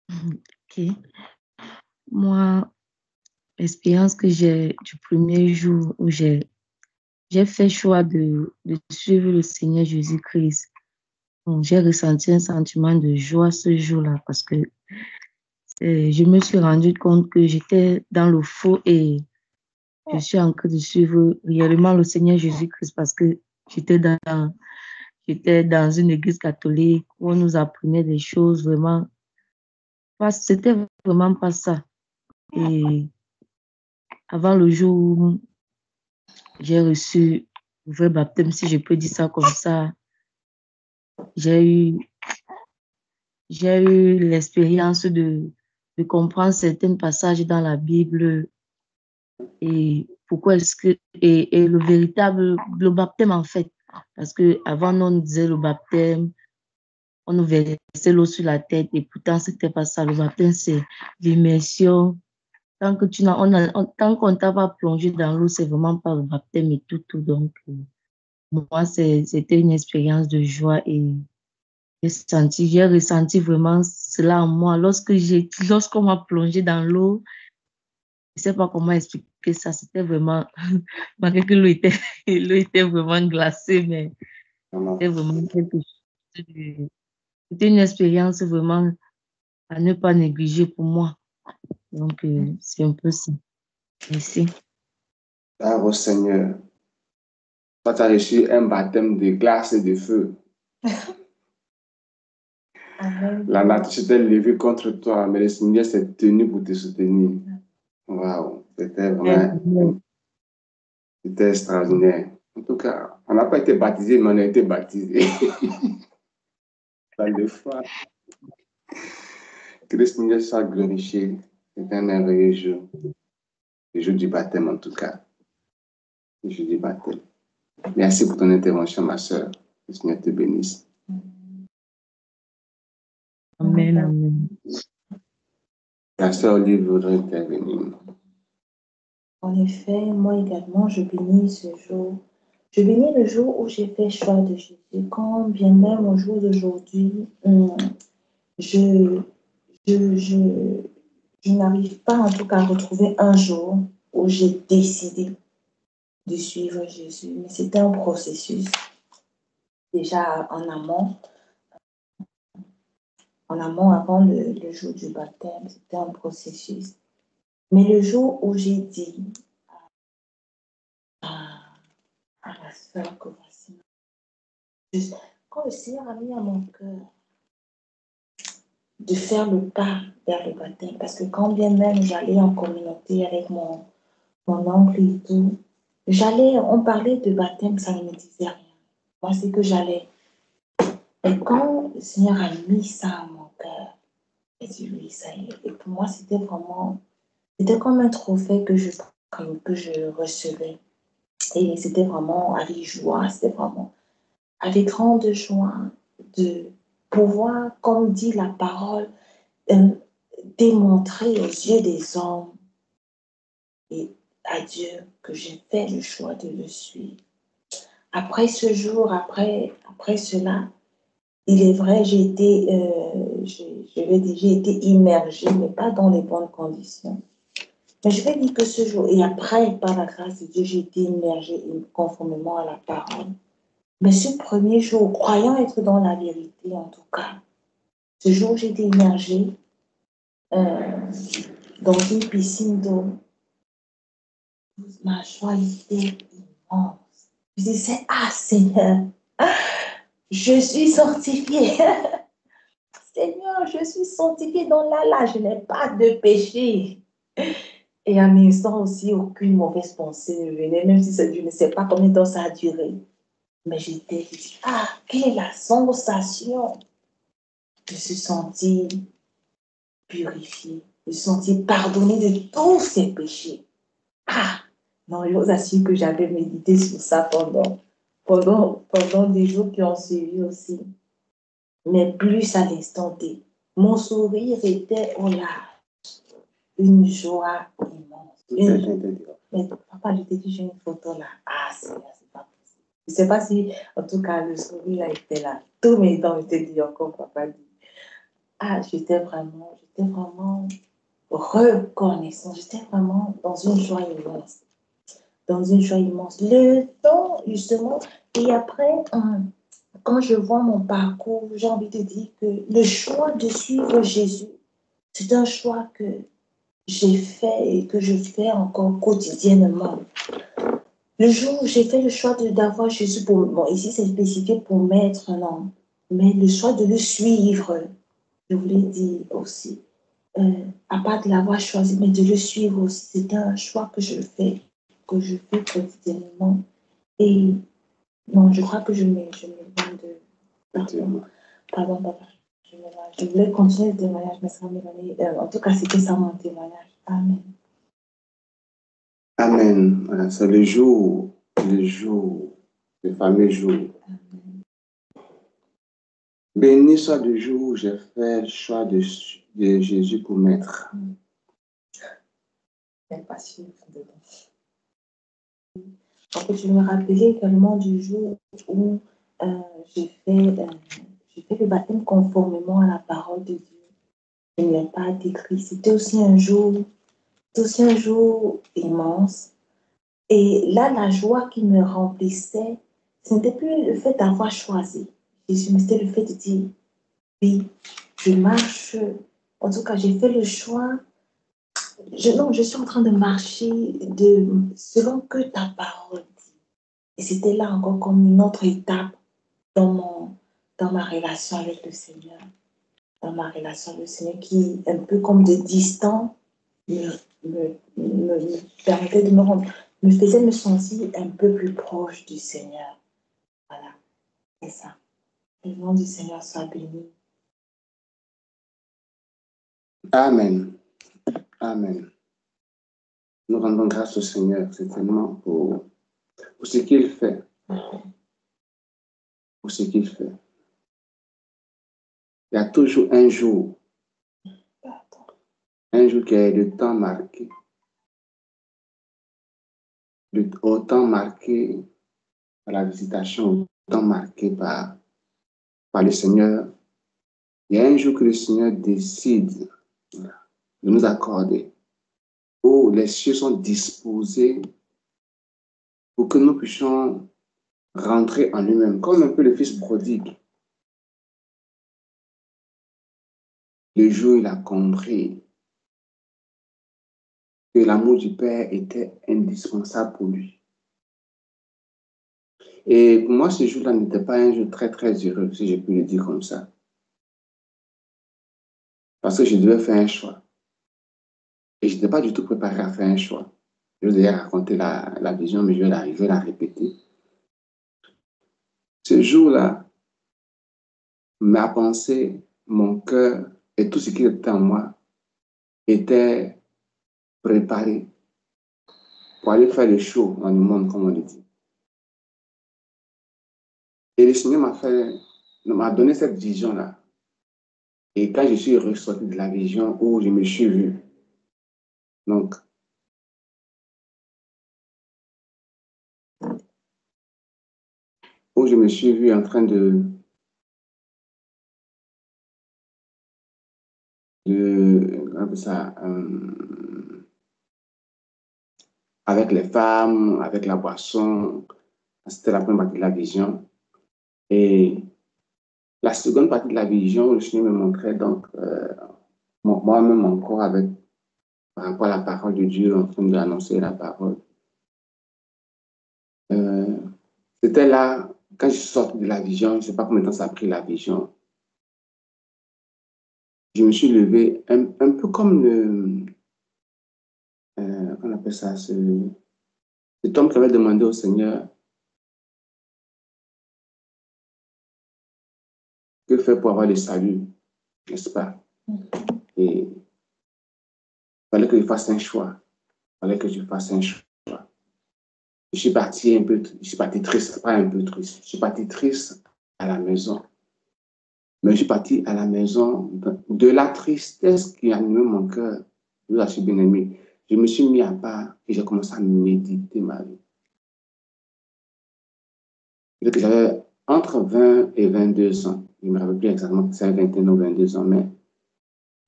Ok. Moi, l'expérience que j'ai du premier jour où j'ai fait choix de suivre le Seigneur Jésus-Christ. Bon, j'ai ressenti un sentiment de joie ce jour-là parce que je me suis rendu compte que j'étais dans le faux et je suis en train de suivre réellement le Seigneur Jésus-Christ parce que j'étais dans, j'étais dans une église catholique où on nous apprenait des choses vraiment. C'était vraiment pas ça. Et avant le jour où j'ai reçu le vrai baptême, si je peux dire ça comme ça, j'ai eu, j'ai eu l'expérience de comprendre certains passages dans la Bible et pourquoi est-ce que, et le baptême en fait. Parce que avant on nous disait le baptême, on nous versait l'eau sur la tête et pourtant c'était pas ça. Le baptême, c'est l'immersion. Tant que tant qu'on t'a pas plongé dans l'eau, c'est vraiment pas le baptême et tout. Donc, moi, c'était une expérience de joie et j'ai ressenti vraiment cela en moi. Lorsqu'on m'a plongé dans l'eau, je sais pas comment expliquer ça. C'était vraiment, malgré que l'eau était vraiment glacée, mais c'était vraiment quelque chose c'était une expérience vraiment à ne pas négliger pour moi. Donc, c'est un peu ça. Merci. Bravo Seigneur. Toi, tu as reçu un baptême de glace et de feu. La nature s'était levée contre toi, mais le Seigneur s'est tenu pour te soutenir. Waouh, c'était extraordinaire. En tout cas, on n'a pas été baptisé, mais on a été baptisé. Dans le foi. Que le Seigneur soit glorifié. C'était un merveilleux jour. Le jour du baptême, en tout cas. Le jour du baptême. Merci pour ton intervention, ma soeur. Le Seigneur te bénisse. Amen, amen. La sœur Olive voudrait intervenir. En effet, moi également, je bénis ce jour. Je bénis le jour où j'ai fait choix de Jésus. Quand bien même au jour d'aujourd'hui, je, je n'arrive pas en tout cas à retrouver un jour où j'ai décidé de suivre Jésus. Mais c'était un processus. Déjà en amont avant le jour du baptême, c'était un processus. Mais le jour où j'ai dit à la sœur que voici, quand le Seigneur a mis à mon cœur de faire le pas vers le baptême, parce que quand bien même j'allais en communauté avec mon oncle et tout, on parlait de baptême, ça ne me disait rien. Moi, c'est que j'allais. Et quand le Seigneur a mis ça à mon cœur, j'ai dit oui, ça y est. Et pour moi, c'était comme un trophée que je recevais. Et c'était vraiment avec joie, c'était vraiment avec grande joie de pouvoir, comme dit la parole, démontrer aux yeux des hommes et à Dieu que j'ai fait le choix de le suivre. Après ce jour, après cela, il est vrai, j'ai été immergée, mais pas dans les bonnes conditions. Mais je vais dire que ce jour, et après, par la grâce de Dieu, j'ai été immergée conformément à la parole. Mais ce premier jour, croyant être dans la vérité en tout cas, ce jour, j'ai été immergée dans une piscine d'eau. Ma joie était immense. Je disais, ah Seigneur, je suis sanctifiée. Seigneur, je suis sanctifiée dans là, je n'ai pas de péché. Et en instant aussi, aucune mauvaise pensée ne venait, même si je ne sais pas combien de temps ça a duré. Mais je dis, ah, quelle est la sensation de se sentir purifié, de se sentir pardonné de tous ses péchés. Ah, non, je vous assure que j'avais médité sur ça pendant des jours qui ont suivi aussi. Mais plus à l'instant T, mon sourire était au large, une joie immense. Mais papa, je t'ai dit, j'ai une photo là. Ah, c'est pas possible. Je ne sais pas si, en tout cas, le sourire là était là. Tous mes dents étaient dit encore, papa dit. j'étais vraiment reconnaissante. J'étais vraiment dans une joie immense. Dans une joie immense. Le temps, justement, et après, quand je vois mon parcours, j'ai envie de dire que le choix de suivre Jésus, c'est un choix que j'ai fait et que je fais encore quotidiennement. Le jour où j'ai fait le choix d'avoir Jésus pour... Bon, ici, c'est spécifié pour maître, non. Mais le choix de le suivre, je voulais dire aussi, à part de l'avoir choisi, mais de le suivre aussi, c'est un choix que je fais quotidiennement. Et non, je crois que je m'éloigne de... Pardon, papa. Je voulais continuer le témoignage, mais ça m'éloigner. En tout cas, c'était ça mon témoignage. Amen. Amen. Voilà, c'est le fameux jour. Amen. Béni soit le jour où j'ai fait le choix de Jésus pour maître. Pas sûr. En fait, je me rappelais également du jour où j'ai fait le baptême conformément à la parole de Dieu. Je ne l'ai pas décrit. C'était aussi un jour immense. Et là, la joie qui me remplissait, ce n'était plus le fait d'avoir choisi Jésus, mais c'était le fait de dire, oui, je marche. En tout cas, j'ai fait le choix. Je suis en train de marcher selon que ta parole dit. Et c'était là encore comme une autre étape dans ma relation avec le Seigneur. Dans ma relation avec le Seigneur qui, un peu comme de distant, me permettait de me faisait me sentir un peu plus proche du Seigneur. Voilà, c'est ça. Le nom du Seigneur soit béni. Amen. Amen. Nous rendons grâce au Seigneur, certainement, pour ce qu'il fait. Pour ce qu'il fait. Il y a toujours un jour qui est le temps marqué. Au temps marqué par la visitation, au temps marqué par le Seigneur. Il y a un jour que le Seigneur décide de nous accorder, où les cieux sont disposés pour que nous puissions rentrer en lui-même, comme un peu le fils prodigue. Le jour où il a compris que l'amour du Père était indispensable pour lui. Et pour moi, ce jour-là n'était pas un jour très, très heureux, si je peux le dire comme ça. Parce que je devais faire un choix. Et je n'étais pas du tout préparé à faire un choix. Je vous ai raconté la vision, mais je vais la répéter. Ce jour-là, ma pensée, mon cœur et tout ce qui était en moi était préparé pour aller faire le show dans le monde, comme on le dit. Et le Seigneur m'a donné cette vision-là. Et quand je suis ressorti de la vision où je me suis vu, donc, où je me suis vu en train avec les femmes, avec la boisson, c'était la première partie de la vision. Et la seconde partie de la vision, le Seigneur me montrait donc moi-même encore par rapport à la parole de Dieu, en train d'annoncer la parole. C'était là, quand je suis sorti de la vision, je ne sais pas combien de temps ça a pris la vision, je me suis levé un peu comme on appelle ça, cet homme qui avait demandé au Seigneur que faire pour avoir le salut, n'est-ce pas? Et il fallait que je fasse un choix. Je suis parti triste, pas un peu triste. Je suis parti triste à la maison. Mais je suis parti à la maison de la tristesse qui animait mon cœur. Je suis bien aimé. Je me suis mis à part et j'ai commencé à méditer ma vie. J'avais entre 20 et 22 ans. Je ne me rappelle plus exactement si c'est 21 ou 22 ans, mais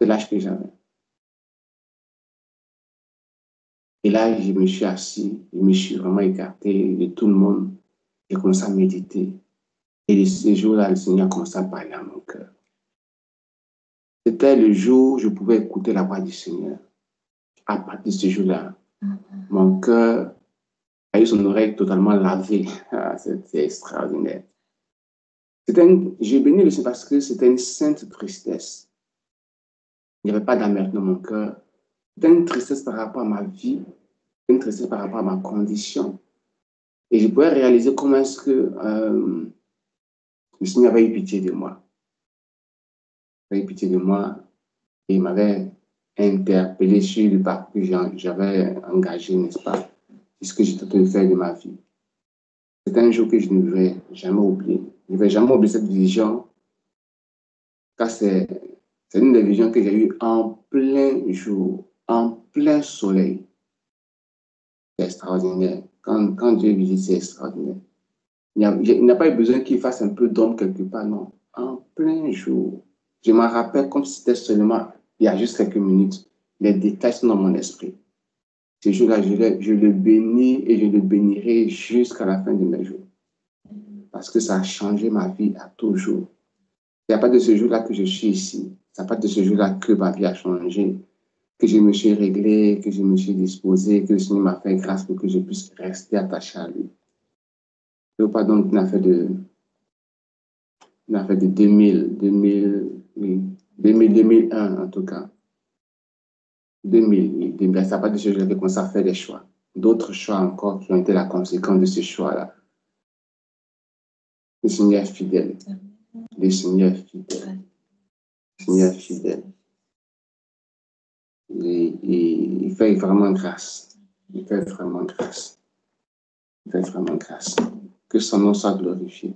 de l'âge que j'avais. Et là, je me suis assis, je me suis vraiment écarté de tout le monde. J'ai commencé à méditer. Et ce jour-là, le Seigneur a commencé à parler à mon cœur. C'était le jour où je pouvais écouter la voix du Seigneur. À partir de ce jour-là, mon cœur a eu son oreille totalement lavée. Ah, c'est extraordinaire. J'ai béni le Seigneur parce que c'était une sainte tristesse. Il n'y avait pas d'amertume dans mon cœur. C'était une tristesse par rapport à ma vie, une tristesse par rapport à ma condition. Et je pouvais réaliser comment est-ce que le Seigneur avait eu pitié de moi. Il avait eu pitié de moi et il m'avait interpellé sur le parcours que j'avais engagé, n'est-ce pas? C'est ce que j'étais en train de faire de ma vie. C'était un jour que je ne vais jamais oublier. Je ne vais jamais oublier cette vision, car c'est une des visions que j'ai eues en plein jour, en plein soleil. C'est extraordinaire. Quand Dieu visite, c'est extraordinaire. Il n'y a pas eu besoin qu'il fasse un peu d'ombre quelque part, non. En plein jour. Je m'en rappelle comme si c'était seulement il y a juste quelques minutes. Les détails sont dans mon esprit. Ce jour-là, je le bénis et je le bénirai jusqu'à la fin de mes jours. Parce que ça a changé ma vie à toujours. Il n'y a pas de ce jour-là que je suis ici. Il n'y a pas de ce jour-là que ma vie a changé, que je me suis réglé, que je me suis disposé, que le Seigneur m'a fait grâce pour que je puisse rester attaché à lui. Je veux pas donc une affaire de 2001 en tout cas. 2000, ça n'a pas de ce jour-là que j'ai commencé à faire des choix. D'autres choix encore qui ont été la conséquence de ce choix-là. Le Seigneur est fidèle. Le Seigneur est fidèle. Le Seigneur est fidèle. Il fait vraiment grâce. Il fait vraiment grâce. Il fait vraiment grâce. Que son nom soit glorifié.